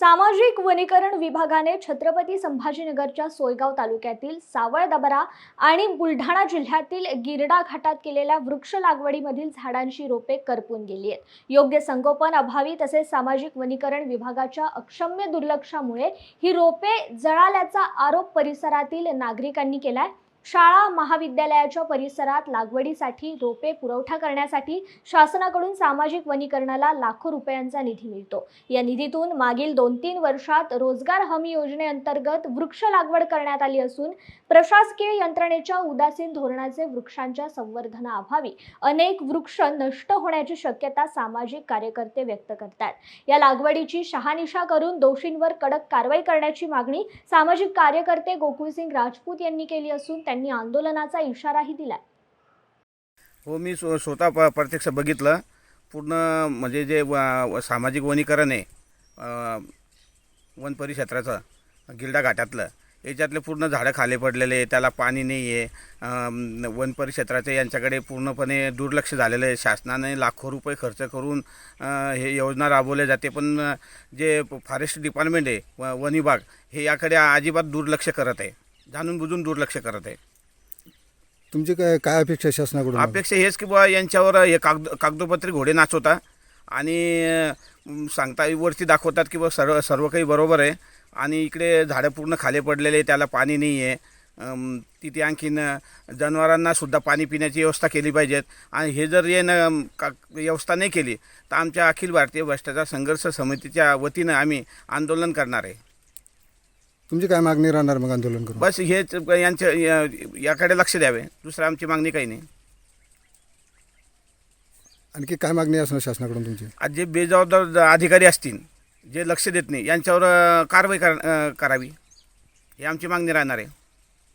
सामाजिक वनीकरण विभागाने छत्रपती संभाजीनगरच्या सोयगाव तालुक्यातील सावळदबरा आणि बुलढाणा जिल्ह्यातील गिरडा घाटात केलेल्या वृक्ष लागवडीमधील झाडांची रोपे करपून गेली आहेत। योग्य संगोपन अभावी तसेच सामाजिक वनीकरण विभागाच्या अक्षम्य दुर्लक्षामुळे ही रोपे जळाल्याचा आरोप परिसरातील नागरिकांनी केलाय। शाळा महाविद्यालयाच्या परिसरात लागवडीसाठी रोपे पुरवठा करण्यासाठी शासनाकडून सामाजिक वनीकरणाला लाखो रुपयांचा निधी मिळतो। या निधीतून मागील 2-3 वर्षात रोजगार हमी योजनेअंतर्गत वृक्ष लागवड करण्यात आली असून प्रशासकीय यंत्रणेच्या उदासीन धोरणाचे वृक्षांच्या संवर्धनाअभावी अनेक वृक्ष नष्ट होण्याची शक्यता सामाजिक कार्यकर्ते व्यक्त करतात। या लागवडीची शहानिशा करून दोषींवर कडक कारवाई करण्याची मागणी सामाजिक कार्यकर्ते गोकुळसिंग राजपूत यांनी केली असून त्यांनी आंदोलनाचा इशाराही दिलाय। हो, मी स्वतः प्रत्यक्ष बघितलं। पूर्ण म्हणजे जे सामाजिक वनीकरण आहे वन परिक्षेत्राचं गिरडा घाटातलं, याच्यातले पूर्ण झाडं खाली पडलेले, त्याला पाणी नाही आहे। वन परिक्षेत्राचे यांच्याकडे पूर्णपणे दुर्लक्ष झालेलं आहे। शासनाने लाखो रुपये खर्च करून हे योजना राबवल्या जाते, पण जे फॉरेस्ट डिपार्टमेंट आहे वन विभाग हे याकडे अजिबात दुर्लक्ष करत आहे, जाणून बुजून दुर्लक्ष करत आहे। तुमची काय अपेक्षा शासनाकडून? अपेक्षा हेच की बुवा यांच्यावर हे कागदोपत्री घोडे नाचवतात आणि सांगता वरती दाखवतात की बुवा सर्व काही बरोबर आहे, आणि इकडे झाडं पूर्ण खाली पडलेले, त्याला पाणी नाही आहे। तिथे आणखीन जनावरांना सुद्धा पाणी पिण्याची व्यवस्था केली पाहिजेत, आणि हे जर व्यवस्था नाही केली तर आमच्या अखिल भारतीय भ्रष्टाचार संघर्ष समितीच्या वतीनं आम्ही आंदोलन करणार आहे। तुमची काय मागणी राहणार मग आंदोलन करून? बस हेच, यांच्या याकडे लक्ष द्यावे, दुसरं आमची मागणी काही नाही। आणखी काय मागणी असणार शासनाकडून तुमची? आज जे बेजबाबदार अधिकारी असतील, जे लक्ष देत नाही, यांच्यावर कारवाई करावी, ही आमची मागणी राहणार आहे।